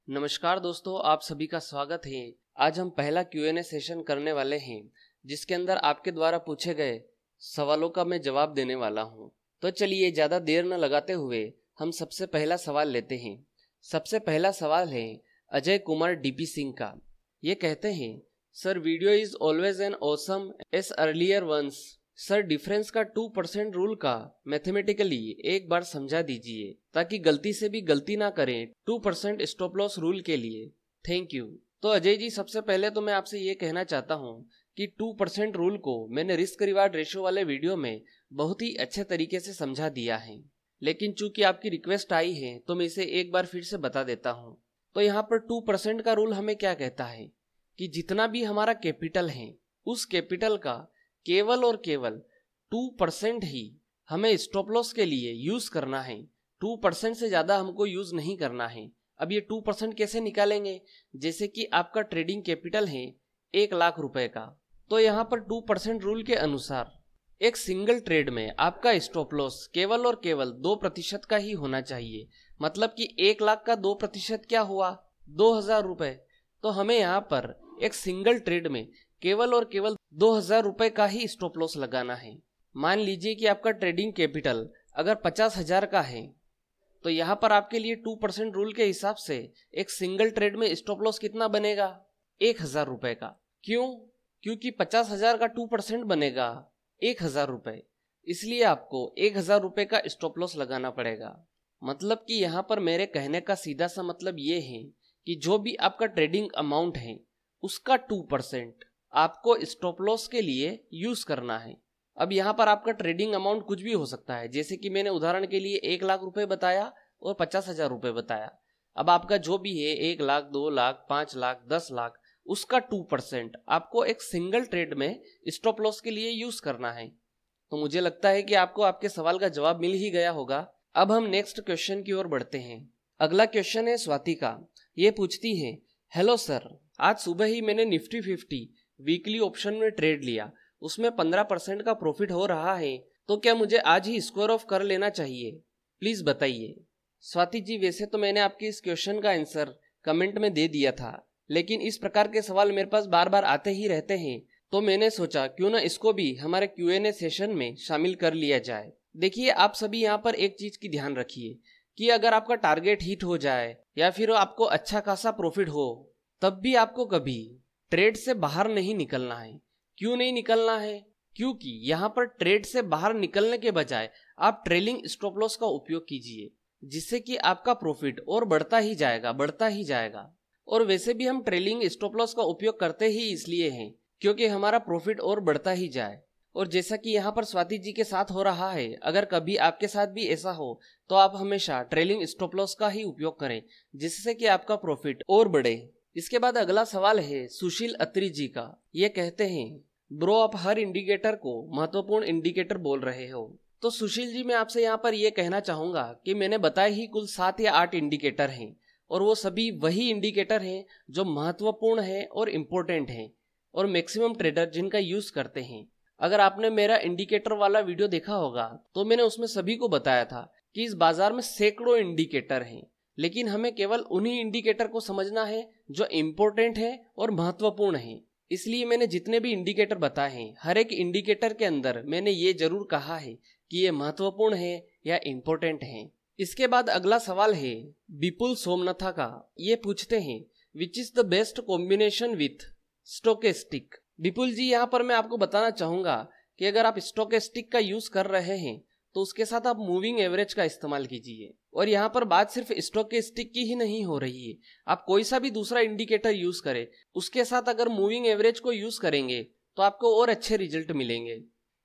नमस्कार दोस्तों, आप सभी का स्वागत है। आज हम पहला Q&A सेशन करने वाले हैं, जिसके अंदर आपके द्वारा पूछे गए सवालों का मैं जवाब देने वाला हूं। तो चलिए ज़्यादा देर न लगाते हुए हम सबसे पहला सवाल लेते हैं। सबसे पहला सवाल है अजय कुमार डीपी सिंह का। ये कहते हैं, sir video is always an awesome as earlier ones. Sir difference का 2% रूल का मैथमेटिकली एक बार समझा दीजिए ताकि गलती से भी गलती ना करें 2% स्टॉप लॉस रूल के लिए। Thank you. तो अजय जी, सबसे पहले तो मैं आपसे ये कहना चाहता हूँ कि 2% रूल को मैंने रिस्क रिवार्ड रेशियो वाले वीडियो में बहुत ही अच्छे तरीके से समझा दिया है, लेकिन चूंकि आपकी रिक्वेस्ट आई है तो मैं इसे एक बार फिर से बता देता हूँ। तो यहाँ पर 2% का रूल हमें क्या कहता है कि जितना भी हमारा कैपिटल है उस कैपिटल का केवल और केवल 2% ही हमें स्टॉप लॉस के लिए यूज करना है। 2% से ज्यादा हमको यूज नहीं करना है। अब ये 2% कैसे निकालेंगे? जैसे कि आपका ट्रेडिंग कैपिटल है 1 लाख रुपए का, तो यहाँ पर 2% रूल के अनुसार एक सिंगल ट्रेड में आपका स्टॉप लॉस केवल और केवल 2% का ही होना चाहिए। मतलब कि 1 लाख का 2% क्या हुआ? 2000 रुपए। तो हमें यहाँ पर एक सिंगल ट्रेड में केवल और केवल 2000 रुपए का ही स्टॉप लॉस लगाना है। मान लीजिए कि आपका ट्रेडिंग कैपिटल अगर 50,000 का है, तो यहाँ पर आपके लिए 2% रूल के हिसाब से एक सिंगल ट्रेड में स्टॉप लॉस कितना बनेगा? 1000 रुपए का। क्यों? क्योंकि 50,000 का 2% बनेगा 1000 रुपए, इसलिए आपको 1000 रुपए का स्टॉप लॉस लगाना पड़ेगा। मतलब कि यहाँ पर मेरे कहने का सीधा सा मतलब ये है कि जो भी आपका ट्रेडिंग अमाउंट है उसका 2% आपको स्टॉप लॉस के लिए यूज करना है। अब यहाँ पर आपका ट्रेडिंग अमाउंट कुछ भी हो सकता है, जैसे कि मैंने उदाहरण के लिए 1 लाख रुपए बताया और 50,000 रुपए बताया। अब आपका जो भी है 1 लाख, 2 लाख, 5 लाख, 10 लाख, उसका 2% आपको एक सिंगल ट्रेड में स्टॉप लॉस के लिए यूज करना है। तो मुझे लगता है कि आपको आपके सवाल का जवाब मिल ही गया होगा। अब हम नेक्स्ट क्वेश्चन की ओर बढ़ते हैं। अगला क्वेश्चन है स्वाति का। ये पूछती है, हेलो सर, आज सुबह ही मैंने निफ्टी 50 वीकली ऑप्शन में ट्रेड लिया, उसमें 15% का प्रॉफिट हो रहा है, तो क्या मुझे आज ही स्क्वायर ऑफ कर लेना चाहिए? प्लीज बताइए। स्वाति जी, वैसे तो मैंने आपके इस क्वेश्चन का आंसर कमेंट में दे दिया था, लेकिन इस प्रकार के सवाल मेरे पास बार बार आते ही रहते हैं, तो मैंने सोचा क्यों ना इसको भी हमारे Q&A सेशन में शामिल कर लिया जाए। देखिए, आप सभी यहाँ पर एक चीज की ध्यान रखिए कि अगर आपका टारगेट हिट हो जाए या फिर आपको अच्छा खासा प्रॉफिट हो, तब भी आपको कभी ट्रेड से बाहर नहीं निकलना है। क्यों नहीं निकलना है? क्योंकि यहाँ पर ट्रेड से बाहर निकलने के बजाय आप ट्रेलिंग स्टॉप लॉस का उपयोग कीजिए, जिससे कि आपका प्रॉफिट और बढ़ता ही जाएगा, बढ़ता ही जाएगा। और वैसे भी हम ट्रेलिंग स्टॉप लॉस का उपयोग करते ही इसलिए हैं क्योंकि हमारा प्रॉफिट और बढ़ता ही जाए। और जैसा कि यहाँ पर स्वाति जी के साथ हो रहा है, अगर कभी आपके साथ भी ऐसा हो तो आप हमेशा ट्रेलिंग स्टॉप लॉस का ही उपयोग करें, जिससे कि आपका प्रॉफिट और बढ़े। इसके बाद अगला सवाल है सुशील अत्री जी का। ये कहते हैं, ब्रो आप हर इंडिकेटर को महत्वपूर्ण इंडिकेटर बोल रहे हो। तो सुशील जी, मैं आपसे यहाँ पर यह कहना चाहूंगा कि मैंने बताए ही कुल 7 या 8 इंडिकेटर हैं, और वो सभी वही इंडिकेटर हैं जो महत्वपूर्ण है और इम्पोर्टेंट हैं और मैक्सिमम ट्रेडर जिनका यूज करते हैं। अगर आपने मेरा इंडिकेटर वाला वीडियो देखा होगा तो मैंने उसमें सभी को बताया था कि इस बाजार में सैकड़ों इंडिकेटर हैं, लेकिन हमें केवल उन्हीं इंडिकेटर को समझना है जो इम्पोर्टेंट है और महत्वपूर्ण है। इसलिए मैंने जितने भी इंडिकेटर बताए हैं, हर एक इंडिकेटर के अंदर मैंने ये जरूर कहा है कि ये महत्वपूर्ण है या इम्पोर्टेंट है। इसके बाद अगला सवाल है विपुल सोमनाथा का। ये पूछते हैं, which is the best combination with stochastic. Vipul ji, यहाँ पर मैं आपको बताना चाहूंगा कि अगर आप स्टोकेस्टिक का यूज कर रहे हैं तो उसके साथ आप मूविंग एवरेज का इस्तेमाल कीजिए। और यहाँ पर बात सिर्फ स्टोकेस्टिक की ही नहीं हो रही है, आप कोई सा भी दूसरा इंडिकेटर यूज करें, उसके साथ अगर मूविंग एवरेज को यूज करेंगे तो आपको और अच्छे रिजल्ट मिलेंगे,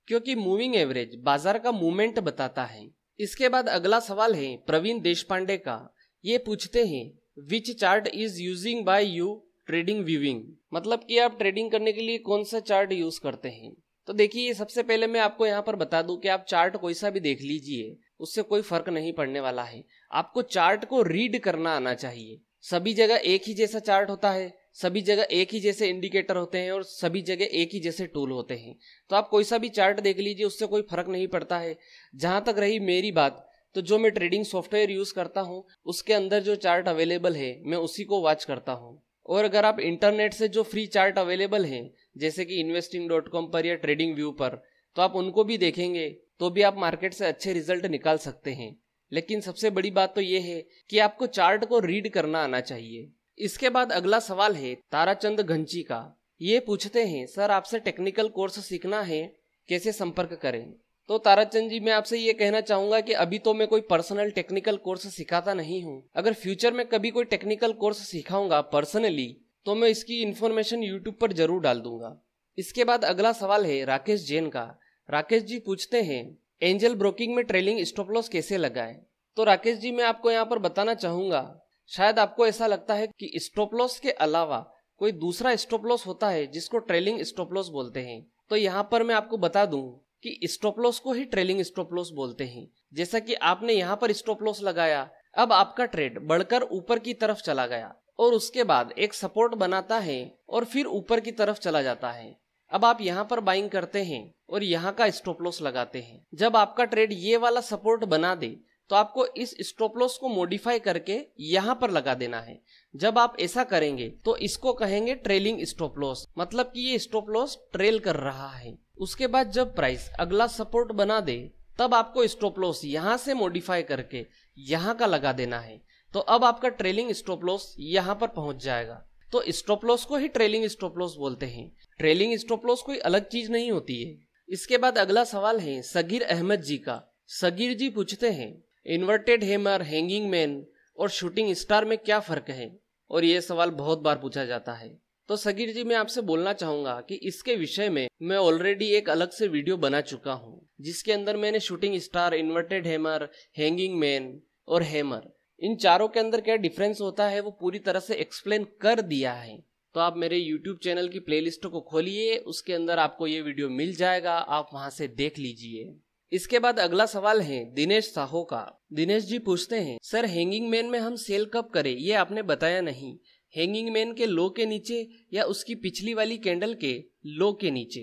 क्योंकि मूविंग एवरेज बाजार का मूवमेंट बताता है। इसके बाद अगला सवाल है प्रवीण देशपांडे का। ये पूछते हैं, which chart is using by you trading viewing. मतलब कि आप ट्रेडिंग करने के लिए कौन सा चार्ट यूज करते हैं। तो देखिए, सबसे पहले मैं आपको यहाँ पर बता दूं कि आप चार्ट कोई सा भी देख लीजिए, उससे कोई फर्क नहीं पड़ने वाला है। आपको चार्ट को रीड करना आना चाहिए। सभी जगह एक ही जैसा चार्ट होता है, सभी जगह एक ही जैसे इंडिकेटर होते हैं और सभी जगह एक ही जैसे टूल होते हैं। तो आप कोई सा भी चार्ट देख लीजिए, उससे कोई फर्क नहीं पड़ता है। जहां तक रही मेरी बात तो जो मैं ट्रेडिंग सॉफ्टवेयर यूज़ करता हूँ उसके अंदर जो चार्ट अवेलेबल है मैं उसी को वॉच करता हूँ। और अगर आप इंटरनेट से जो फ्री चार्ट अवेलेबल हैं जैसे कि investing.com पर या ट्रेडिंग व्यू पर, तो आप उनको भी देखेंगे तो भी आप मार्केट से अच्छे रिजल्ट निकाल सकते हैं। लेकिन सबसे बड़ी बात तो ये है कि आपको चार्ट को रीड करना आना चाहिए। इसके बाद अगला सवाल है ताराचंद घंची का। ये पूछते हैं सर आपसे टेक्निकल कोर्स सीखना है, कैसे संपर्क करें? तो ताराचंद जी, मैं आपसे ये कहना चाहूंगा कि अभी तो मैं कोई पर्सनल टेक्निकल कोर्स सिखाता नहीं हूँ। अगर फ्यूचर में कभी कोई टेक्निकल कोर्स सिखाऊंगा पर्सनली तो मैं इसकी इन्फॉर्मेशन यूट्यूब पर जरूर डाल दूंगा। इसके बाद अगला सवाल है राकेश जैन का। राकेश जी पूछते हैं एंजल ब्रोकिंग में ट्रेलिंग स्टॉप लॉस कैसे लगाएं? तो राकेश जी, मैं आपको यहाँ पर बताना चाहूंगा, शायद आपको ऐसा लगता है कि स्टॉप लॉस के अलावा कोई दूसरा स्टॉप लॉस होता है जिसको ट्रेलिंग स्टॉप लॉस बोलते हैं। तो यहाँ पर मैं आपको बता दूं कि स्टॉप लॉस को ही ट्रेलिंग स्टॉप लॉस बोलते हैं। जैसा कि आपने यहाँ पर स्टॉप लॉस लगाया, अब आपका ट्रेड बढ़कर ऊपर की तरफ चला गया और उसके बाद एक सपोर्ट बनाता है और फिर ऊपर की तरफ चला जाता है। अब आप यहाँ पर बाइंग करते हैं और यहाँ का स्टॉप लॉस लगाते हैं। जब आपका ट्रेड ये वाला सपोर्ट बना दे तो आपको इस स्टॉप लॉस को मॉडिफाई करके यहाँ पर लगा देना है। जब आप ऐसा करेंगे तो इसको कहेंगे ट्रेलिंग स्टॉप लॉस, मतलब कि ये स्टॉप लॉस ट्रेल कर रहा है। उसके बाद जब प्राइस अगला सपोर्ट बना दे तब आपको स्टॉप लॉस यहाँ से मॉडिफाई करके यहाँ का लगा देना है। तो अब आपका ट्रेलिंग स्टॉप लॉस यहाँ पर पहुंच जाएगा। तो स्टॉप लॉस को ही ट्रेलिंग स्टॉप लॉस बोलते हैं। ट्रेलिंग स्टॉप लॉस कोई अलग चीज नहीं होती है। इसके बाद अगला सवाल है सगीर अहमद जी का। सगीर जी पूछते हैं इन्वर्टेड हैमर, हैंगिंग मैन और शूटिंग स्टार में क्या फर्क है? और ये सवाल बहुत बार पूछा जाता है। तो सगीर जी, मैं आपसे बोलना चाहूंगा कि इसके विषय में मैं ऑलरेडी एक अलग से वीडियो बना चुका हूँ जिसके अंदर मैंने shooting star, inverted hammer, hanging man और हैमर, इन चारों के अंदर क्या डिफरेंस होता है वो पूरी तरह से एक्सप्लेन कर दिया है। तो आप मेरे YouTube चैनल की प्लेलिस्ट को खोलिए, उसके अंदर आपको ये वीडियो मिल जाएगा, आप वहां से देख लीजिए। इसके बाद अगला सवाल है दिनेश साहो का। दिनेश जी पूछते हैं सर हैंगिंग मैन में हम सेल कब करें, ये आपने बताया नहीं। हैंगिंग मैन के लो के नीचे या उसकी पिछली वाली कैंडल के लो के नीचे?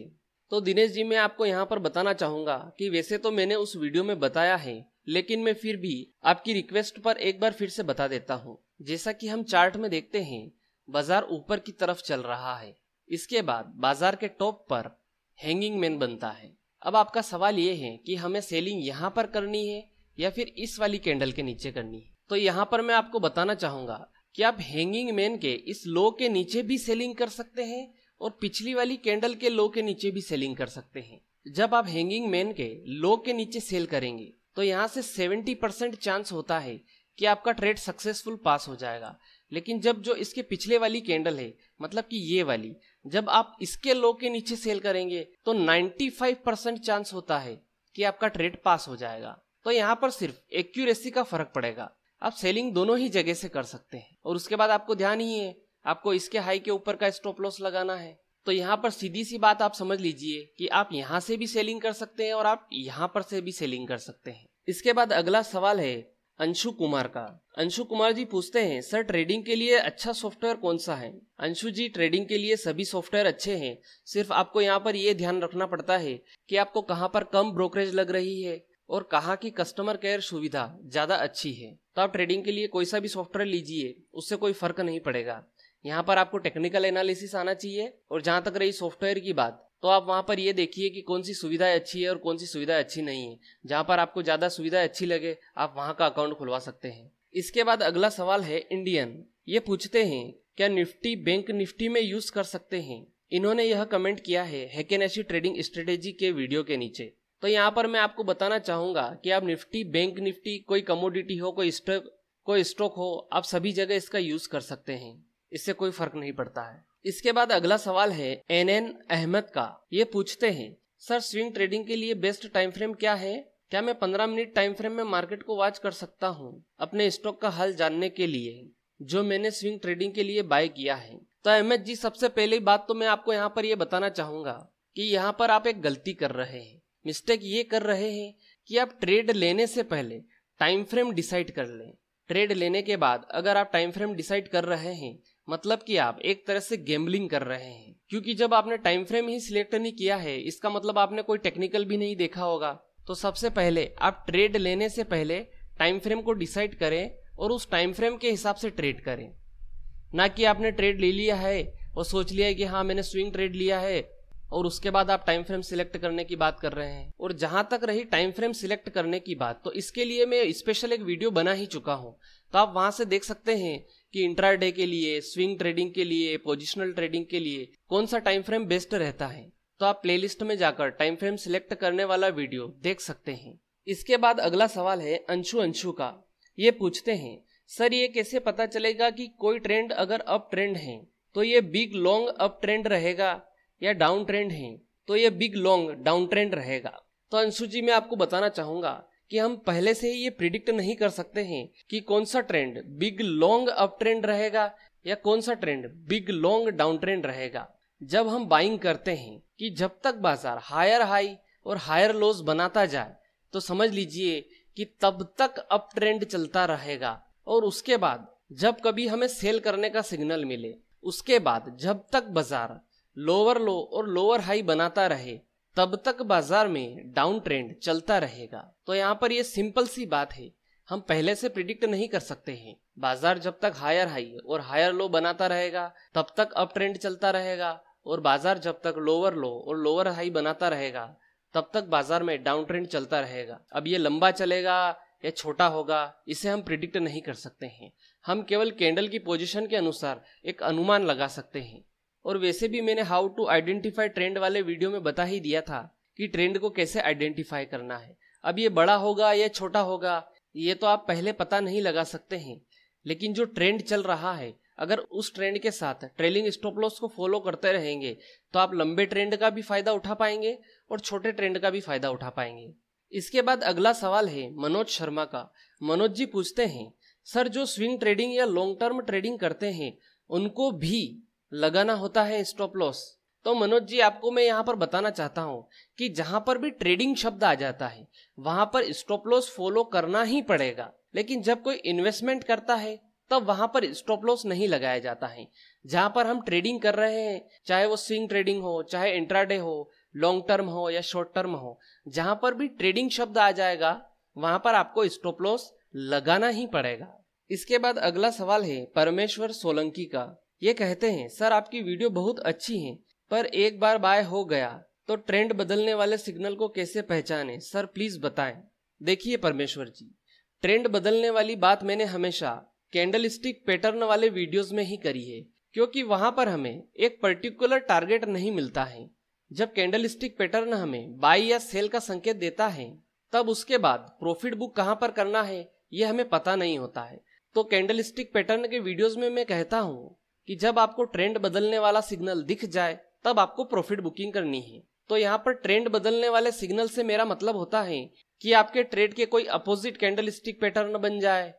तो दिनेश जी, मैं आपको यहाँ पर बताना चाहूंगा कि वैसे तो मैंने उस वीडियो में बताया है, लेकिन मैं फिर भी आपकी रिक्वेस्ट पर एक बार फिर से बता देता हूँ। जैसा कि हम चार्ट में देखते हैं बाजार ऊपर की तरफ चल रहा है, इसके बाद बाजार के टॉप पर हैंगिंग मैन बनता है। अब आपका सवाल ये है कि हमें सेलिंग यहाँ पर करनी है या फिर इस वाली कैंडल के नीचे करनी है। तो यहाँ पर मैं आपको बताना चाहूंगा कि आप हैंगिंग मैन के इस लो के नीचे भी सेलिंग कर सकते हैं और पिछली वाली कैंडल के लो के नीचे भी सेलिंग कर सकते हैं। जब आप हैंगिंग मैन के लो के नीचे सेल करेंगे तो यहाँ से 70% चांस होता है कि आपका ट्रेड सक्सेसफुल पास हो जाएगा। लेकिन जब जो इसके पिछले वाली कैंडल है, मतलब कि ये वाली, जब आप इसके लो के नीचे सेल करेंगे तो 95% चांस होता है कि आपका ट्रेड पास हो जाएगा। तो यहाँ पर सिर्फ एक्यूरेसी का फर्क पड़ेगा। आप सेलिंग दोनों ही जगह से कर सकते हैं और उसके बाद आपको ध्यान ही है आपको इसके हाई के ऊपर का स्टॉप लॉस लगाना है। तो यहाँ पर सीधी सी बात आप समझ लीजिए कि आप यहाँ से भी सेलिंग कर सकते हैं और आप यहाँ पर से भी सेलिंग कर सकते हैं। इसके बाद अगला सवाल है अंशु कुमार का। अंशु कुमार जी पूछते हैं सर ट्रेडिंग के लिए अच्छा सॉफ्टवेयर कौन सा है? अंशु जी, ट्रेडिंग के लिए सभी सॉफ्टवेयर अच्छे हैं, सिर्फ आपको यहाँ पर ये ध्यान रखना पड़ता है कि आपको कहाँ पर कम ब्रोकरेज लग रही है और कहाँ की कस्टमर केयर सुविधा ज्यादा अच्छी है। तो आप ट्रेडिंग के लिए कोई सा भी सॉफ्टवेयर लीजिए, उससे कोई फर्क नहीं पड़ेगा। यहाँ पर आपको टेक्निकल एनालिसिस आना चाहिए और जहां तक रही सॉफ्टवेयर की बात, तो आप वहां पर ये देखिए कि कौन सी सुविधाएं अच्छी है और कौन सी सुविधाएं अच्छी नहीं है। जहां पर आपको ज्यादा सुविधाएं अच्छी लगे आप वहां का अकाउंट खुलवा सकते हैं। इसके बाद अगला सवाल है इंडियन। ये पूछते हैं क्या निफ्टी बैंक निफ्टी में यूज कर सकते हैं? इन्होंने यह कमेंट किया है हैकेनेशी ट्रेडिंग स्ट्रेटेजी के वीडियो के नीचे। तो यहाँ पर मैं आपको बताना चाहूंगा कि आप निफ्टी, बैंक निफ्टी, कोई कमोडिटी हो, कोई स्टॉक हो, आप सभी जगह इसका यूज कर सकते हैं, इससे कोई फर्क नहीं पड़ता है। इसके बाद अगला सवाल है एनएन अहमद का। ये पूछते हैं सर स्विंग ट्रेडिंग के लिए बेस्ट टाइम फ्रेम क्या है? क्या मैं 15 मिनट टाइम फ्रेम में मार्केट को वॉच कर सकता हूँ अपने स्टॉक का हाल जानने के लिए जो मैंने स्विंग ट्रेडिंग के लिए बाय किया है? तो अहमद जी, सबसे पहली बात तो मैं आपको यहाँ पर ये बताना चाहूंगा कि यहाँ पर आप एक गलती कर रहे हैं, मिस्टेक ये कर रहे हैं कि आप ट्रेड लेने से पहले टाइम फ्रेम डिसाइड कर लें। ट्रेड लेने के बाद अगर आप टाइम फ्रेम डिसाइड कर रहे हैं मतलब कि आप एक तरह से गैम्बलिंग कर रहे हैं, क्योंकि जब आपने टाइम फ्रेम ही सिलेक्ट नहीं किया है इसका मतलब आपने कोई टेक्निकल भी नहीं देखा होगा। तो सबसे पहले आप ट्रेड लेने से पहले टाइम फ्रेम को डिसाइड करें और उस टाइम फ्रेम के हिसाब से ट्रेड करें। ना कि आपने ट्रेड ले लिया है और सोच लिया है कि हाँ मैंने स्विंग ट्रेड लिया है और उसके बाद आप टाइम फ्रेम सिलेक्ट करने की बात कर रहे हैं। और जहां तक रही टाइम फ्रेम सिलेक्ट करने की बात, तो इसके लिए मैं स्पेशल एक वीडियो बना ही चुका हूं, तो आप वहां से देख सकते हैं कि इंट्राडे के लिए, स्विंग ट्रेडिंग के लिए, पोजिशनल ट्रेडिंग के लिए कौन सा टाइम फ्रेम बेस्ट रहता है। तो आप प्लेलिस्ट में जाकर टाइम फ्रेम सिलेक्ट करने वाला वीडियो देख सकते हैं। इसके बाद अगला सवाल है अंशु का। ये पूछते हैं, सर ये कैसे पता चलेगा कि कोई ट्रेंड अगर अप ट्रेंड है तो ये बिग लॉन्ग अप ट्रेंड रहेगा या डाउन ट्रेंड है तो ये बिग लॉन्ग डाउन ट्रेंड रहेगा। तो अंशु जी मैं आपको बताना चाहूंगा कि हम पहले से ही ये प्रिडिक्ट नहीं कर सकते हैं कि कौन सा trend big long up trend रहेगा या कौन सा trend big long down trend रहेगा। जब हम बाइंग करते हैं कि जब तक बाजार हायर हाई और हायर लोज बनाता जाए तो समझ लीजिए कि तब तक अप ट्रेंड चलता रहेगा, और उसके बाद जब कभी हमें सेल करने का सिग्नल मिले, उसके बाद जब तक बाजार लोअर लो और लोअर हाई बनाता रहे तब तक बाजार में डाउन ट्रेंड चलता रहेगा। तो यहाँ पर ये सिंपल सी बात है, हम पहले से प्रिडिक्ट नहीं कर सकते हैं। बाजार जब तक हायर हाई और हायर लो बनाता रहेगा तब तक अप ट्रेंड चलता रहेगा, और बाजार जब तक लोअर लो और लोअर हाई बनाता रहेगा तब तक बाजार में डाउन ट्रेंड चलता रहेगा। अब ये लंबा चलेगा या छोटा होगा इसे हम प्रिडिक्ट नहीं कर सकते हैं, हम केवल कैंडल की पोजीशन के अनुसार एक अनुमान लगा सकते हैं। और वैसे भी मैंने हाउ टू आइडेंटिफाई ट्रेंड वाले वीडियो में बता ही दिया था कि ट्रेंड को कैसे आइडेंटिफाई करना है। अब ये बड़ा होगा या छोटा होगा ये तो आप पहले पता नहीं लगा सकते हैं, लेकिन जो ट्रेंड चल रहा है अगर उस ट्रेंड के साथ ट्रेलिंग स्टॉप लॉस को फॉलो करते रहेंगे तो आप लंबे ट्रेंड का भी फायदा उठा पाएंगे और छोटे ट्रेंड का भी फायदा उठा पाएंगे। इसके बाद अगला सवाल है मनोज शर्मा का। मनोज जी पूछते हैं, सर जो स्विंग ट्रेडिंग या लॉन्ग टर्म ट्रेडिंग करते हैं उनको भी लगाना होता है स्टॉप लॉस? तो मनोज जी आपको मैं यहाँ पर बताना चाहता हूँ कि जहां पर भी ट्रेडिंग शब्द आ जाता है वहां पर स्टॉप लॉस फॉलो करना ही पड़ेगा, लेकिन जब कोई इन्वेस्टमेंट करता है तब वहां पर स्टॉप लॉस नहीं लगाया जाता है। जहां पर हम ट्रेडिंग कर रहे हैं, चाहे वो स्विंग ट्रेडिंग हो, चाहे इंट्राडे हो, लॉन्ग टर्म हो या शॉर्ट टर्म हो, जहां पर भी ट्रेडिंग शब्द आ जाएगा वहां पर आपको स्टॉप लॉस लगाना ही पड़ेगा। इसके बाद अगला सवाल है परमेश्वर सोलंकी का। ये कहते हैं, सर आपकी वीडियो बहुत अच्छी है पर एक बार बाय हो गया तो ट्रेंड बदलने वाले सिग्नल को कैसे पहचाने, सर प्लीज बताएं। देखिए परमेश्वर जी, ट्रेंड बदलने वाली बात मैंने हमेशा कैंडलस्टिक पैटर्न वाले वीडियोस में ही करी है, क्योंकि वहां पर हमें एक पर्टिकुलर टारगेट नहीं मिलता है। जब कैंडलस्टिक पैटर्न हमें बाय या सेल का संकेत देता है तब उसके बाद प्रॉफिट बुक कहां पर करना है ये हमें पता नहीं होता है। तो कैंडलस्टिक पैटर्न के वीडियोस में मैं कहता हूं कि जब आपको ट्रेंड बदलने वाला सिग्नल दिख जाए तब आपको प्रॉफिट बुकिंग करनी है। तो यहाँ पर ट्रेंड बदलने वाले सिग्नल से मेरा मतलब होता है कि आपके ट्रेड के कोई अपोजिट कैंडलस्टिक पैटर्न बन जाए,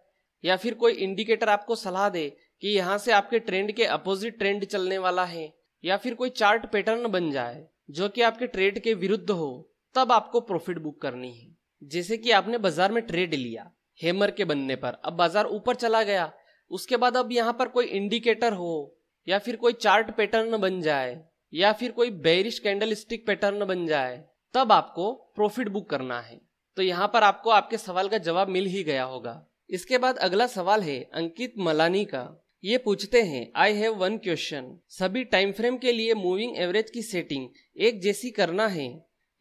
या फिर कोई इंडिकेटर आपको सलाह दे कि यहाँ से आपके ट्रेंड के अपोजिट ट्रेंड चलने वाला है, या फिर कोई चार्ट पैटर्न बन जाए जो कि आपके ट्रेड के विरुद्ध हो, तब आपको प्रॉफिट बुक करनी है। जैसे कि आपने बाजार में ट्रेड लिया हैमर के बनने पर, अब बाजार ऊपर चला गया, उसके बाद अब यहाँ पर कोई इंडिकेटर हो या फिर कोई चार्ट पैटर्न बन जाए या फिर कोई बेरिश कैंडलस्टिक पैटर्न बन जाए, तब आपको प्रॉफिट बुक करना है। तो यहाँ पर आपको आपके सवाल का जवाब मिल ही गया होगा। इसके बाद अगला सवाल है अंकित मलानी का। ये पूछते हैं, आई हैव वन क्वेश्चन, सभी टाइम फ्रेम के लिए मूविंग एवरेज की सेटिंग एक जैसी करना है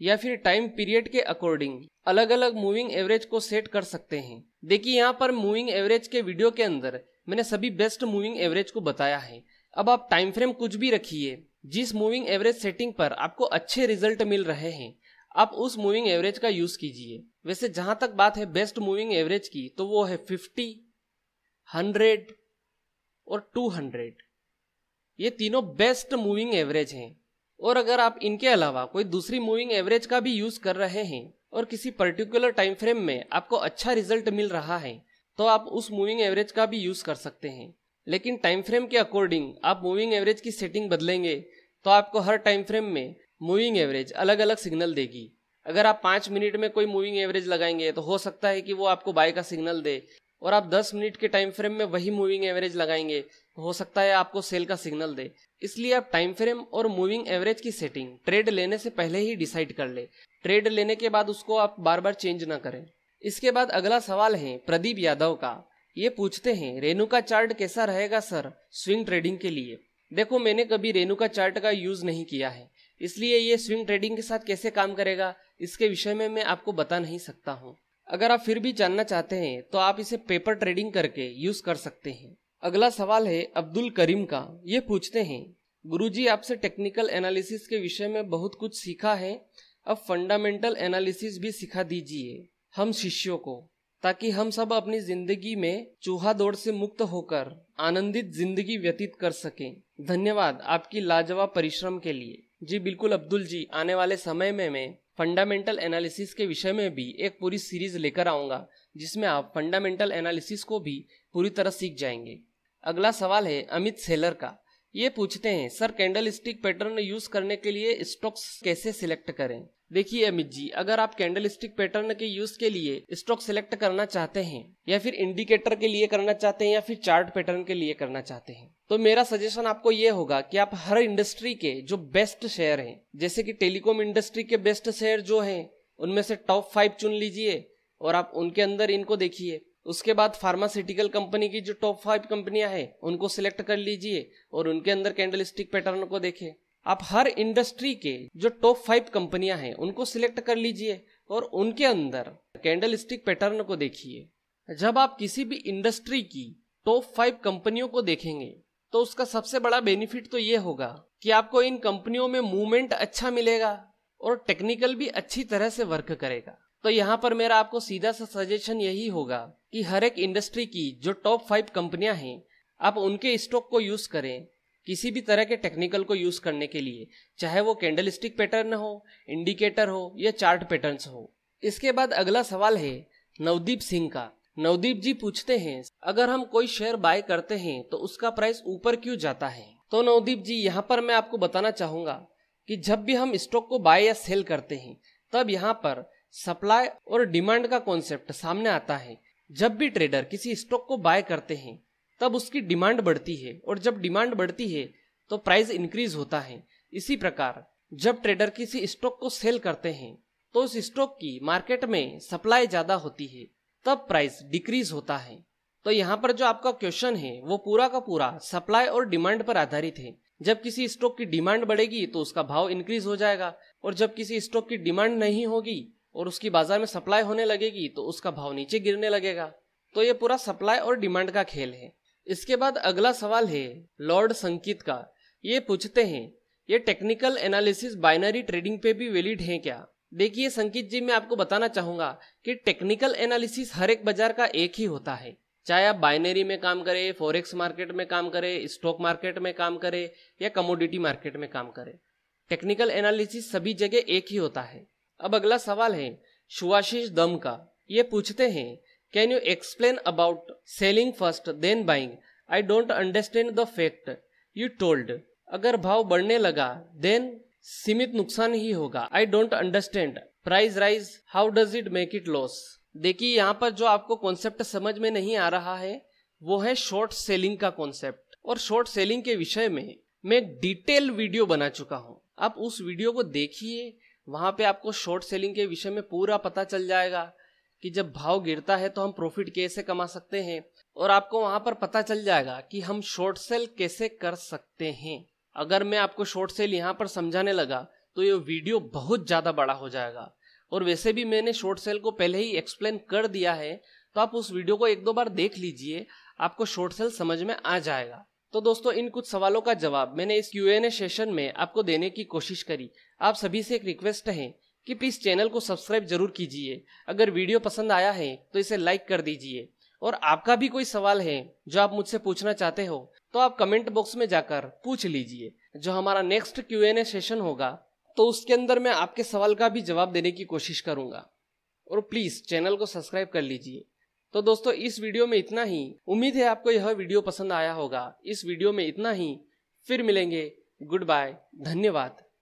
या फिर टाइम पीरियड के अकॉर्डिंग अलग अलग मूविंग एवरेज को सेट कर सकते हैं? देखिए यहाँ पर मूविंग एवरेज के वीडियो के अंदर मैंने सभी बेस्ट मूविंग एवरेज को बताया है। अब आप टाइम फ्रेम कुछ भी रखिए, जिस मूविंग एवरेज सेटिंग पर आपको अच्छे रिजल्ट मिल रहे हैं आप उस मूविंग एवरेज का यूज कीजिए। वैसे जहां तक बात है बेस्ट मूविंग एवरेज की, तो वो है 50, 100 और 200। ये तीनों बेस्ट मूविंग एवरेज हैं। और अगर आप इनके अलावा कोई दूसरी मूविंग एवरेज का भी यूज कर रहे हैं और किसी पर्टिकुलर टाइम फ्रेम में आपको अच्छा रिजल्ट मिल रहा है तो आप उस मूविंग एवरेज का भी यूज कर सकते हैं। लेकिन टाइम फ्रेम के अकॉर्डिंग आप मूविंग एवरेज की सेटिंग बदलेंगे तो आपको हर टाइम फ्रेम में मूविंग एवरेज अलग अलग सिग्नल देगी। अगर आप 5 मिनट में कोई मूविंग एवरेज लगाएंगे तो हो सकता है कि वो आपको बाय का सिग्नल दे, और आप 10 मिनट के टाइम फ्रेम में वही मूविंग एवरेज लगाएंगे तो हो सकता है आपको सेल का सिग्नल दे। इसलिए आप टाइम फ्रेम और मूविंग एवरेज की सेटिंग ट्रेड लेने से पहले ही डिसाइड कर ले। ट्रेड लेने के बाद उसको आप बार बार चेंज ना करें। इसके बाद अगला सवाल है प्रदीप यादव का। ये पूछते हैं रेणुका चार्ट कैसा रहेगा सर स्विंग ट्रेडिंग के लिए। देखो, मैंने कभी रेणुका चार्ट का यूज नहीं किया है, इसलिए ये स्विंग ट्रेडिंग के साथ कैसे काम करेगा इसके विषय में मैं आपको बता नहीं सकता हूँ। अगर आप फिर भी जानना चाहते हैं तो आप इसे पेपर ट्रेडिंग करके यूज कर सकते हैं। अगला सवाल है अब्दुल करीम का। ये पूछते हैं गुरुजी, आपसे टेक्निकल एनालिसिस के विषय में बहुत कुछ सीखा है, अब फंडामेंटल एनालिसिस भी सिखा दीजिए हम शिष्यों को, ताकि हम सब अपनी जिंदगी में चूहा दौड़ से मुक्त होकर आनंदित जिंदगी व्यतीत कर सकें। धन्यवाद आपकी लाजवाब परिश्रम के लिए। जी बिल्कुल अब्दुल जी, आने वाले समय में मैं फंडामेंटल एनालिसिस के विषय में भी एक पूरी सीरीज लेकर आऊंगा, जिसमें आप फंडामेंटल एनालिसिस को भी पूरी तरह सीख जाएंगे। अगला सवाल है अमित सेलर का। ये पूछते हैं sir, candle stick pattern use करने के लिए स्टॉक्स कैसे सिलेक्ट करें। देखिए अमित जी, अगर आप कैंडल स्टिक पैटर्न के यूज के लिए स्टॉक सिलेक्ट करना चाहते हैं, या फिर इंडिकेटर के लिए करना चाहते हैं, या फिर चार्ट पैटर्न के लिए करना चाहते हैं, तो मेरा सजेशन आपको ये होगा कि आप हर इंडस्ट्री के जो बेस्ट शेयर हैं, जैसे कि टेलीकॉम इंडस्ट्री के बेस्ट शेयर जो हैं, उनमें से टॉप 5 चुन लीजिए और आप उनके अंदर इनको देखिए। उसके बाद फार्मास्यूटिकल कंपनी की जो टॉप 5 कंपनियां हैं उनको सिलेक्ट कर लीजिए और उनके अंदर कैंडल स्टिक पैटर्न को देखें। आप हर इंडस्ट्री के जो टॉप 5 कंपनियां हैं उनको सिलेक्ट कर लीजिए और उनके अंदर कैंडल स्टिक पैटर्न को देखिए। जब आप किसी भी इंडस्ट्री की टॉप 5 कंपनियों को देखेंगे तो उसका सबसे बड़ा बेनिफिट तो ये होगा कि आपको इन कंपनियों में मूवमेंट अच्छा मिलेगा और टेक्निकल भी अच्छी तरह से वर्क करेगा। तो यहाँ पर मेरा आपको सीधा सा सजेशन यही होगा कि हर एक इंडस्ट्री की जो टॉप 5 कंपनियां हैं आप उनके स्टॉक को यूज करें किसी भी तरह के टेक्निकल को यूज करने के लिए, चाहे वो कैंडल स्टिक पैटर्न हो, इंडिकेटर हो या चार्ट पैटर्न्स हो। इसके बाद अगला सवाल है नवदीप सिंह का। नवदीप जी पूछते हैं अगर हम कोई शेयर बाय करते हैं तो उसका प्राइस ऊपर क्यों जाता है। तो नवदीप जी, यहाँ पर मैं आपको बताना चाहूंगा कि जब भी हम स्टॉक को बाय या सेल करते हैं तब यहाँ पर सप्लाई और डिमांड का कॉन्सेप्ट सामने आता है। जब भी ट्रेडर किसी स्टॉक को बाय करते हैं तब उसकी डिमांड बढ़ती है और जब डिमांड बढ़ती है तो प्राइस इंक्रीज होता है। इसी प्रकार जब ट्रेडर किसी स्टॉक को सेल करते हैं तो उस स्टॉक की मार्केट में सप्लाई ज्यादा होती है, तब प्राइस डिक्रीज होता है। तो यहाँ पर जो आपका क्वेश्चन है वो पूरा का पूरा सप्लाई और डिमांड पर आधारित है। जब किसी स्टॉक की डिमांड बढ़ेगी तो उसका भाव इंक्रीज हो जाएगा, और जब किसी स्टॉक की डिमांड नहीं होगी और उसकी बाजार में सप्लाई होने लगेगी तो उसका भाव नीचे गिरने लगेगा। तो ये पूरा सप्लाई और डिमांड का खेल है। इसके बाद अगला सवाल है लॉर्ड संकित का। ये पूछते हैं ये टेक्निकल एनालिसिस बाइनरी ट्रेडिंग पे भी वैलिड है क्या। देखिए संकित जी, मैं आपको बताना चाहूंगा कि टेक्निकल एनालिसिस हर एक बाजार का एक ही होता है, चाहे आप बाइनरी में काम करें, फॉरेक्स मार्केट में काम करें, स्टॉक मार्केट में काम करें या कमोडिटी मार्केट में काम करें। टेक्निकल एनालिसिस सभी जगह एक ही होता है। अब अगला सवाल है सुभाषिष दम का। ये पूछते हैं can you explain about selling first then buying, I don't understand the fact you told. अगर भाव बढ़ने लगा देन सीमित नुकसान ही होगा, I don't understand price rise how does it make it loss. देखिए यहाँ पर जो आपको कॉन्सेप्ट समझ में नहीं आ रहा है वो है शॉर्ट सेलिंग का कॉन्सेप्ट, और शॉर्ट सेलिंग के विषय में मैं एक डिटेल वीडियो बना चुका हूँ। आप उस वीडियो को देखिए, वहां पे आपको शॉर्ट सेलिंग के विषय में पूरा पता चल जाएगा कि जब भाव गिरता है तो हम प्रॉफिट कैसे कमा सकते हैं, और आपको वहां पर पता चल जाएगा कि हम शॉर्ट सेल कैसे कर सकते हैं। अगर मैं आपको शॉर्ट सेल यहाँ पर समझाने लगा तो ये वीडियो बहुत ज्यादा बड़ा हो जाएगा, और वैसे भी मैंने शॉर्ट सेल को पहले ही एक्सप्लेन कर दिया है, तो आप उस वीडियो को 1-2 बार देख लीजिए, आपको शॉर्ट सेल समझ में आ जाएगा। तो दोस्तों, इन कुछ सवालों का जवाब मैंने इस Q&A सेशन में आपको देने की कोशिश करी। आप सभी से एक रिक्वेस्ट है कि प्लीज चैनल को सब्सक्राइब जरूर कीजिए। अगर वीडियो पसंद आया है तो इसे लाइक कर दीजिए, और आपका भी कोई सवाल है जो आप मुझसे पूछना चाहते हो तो आप कमेंट बॉक्स में जाकर पूछ लीजिए। जो हमारा नेक्स्ट Q&A सेशन होगा तो उसके अंदर मैं आपके सवाल का भी जवाब देने की कोशिश करूंगा, और प्लीज चैनल को सब्सक्राइब कर लीजिए। तो दोस्तों, इस वीडियो में इतना ही। उम्मीद है आपको यह वीडियो पसंद आया होगा। इस वीडियो में इतना ही, फिर मिलेंगे। गुड बाय, धन्यवाद।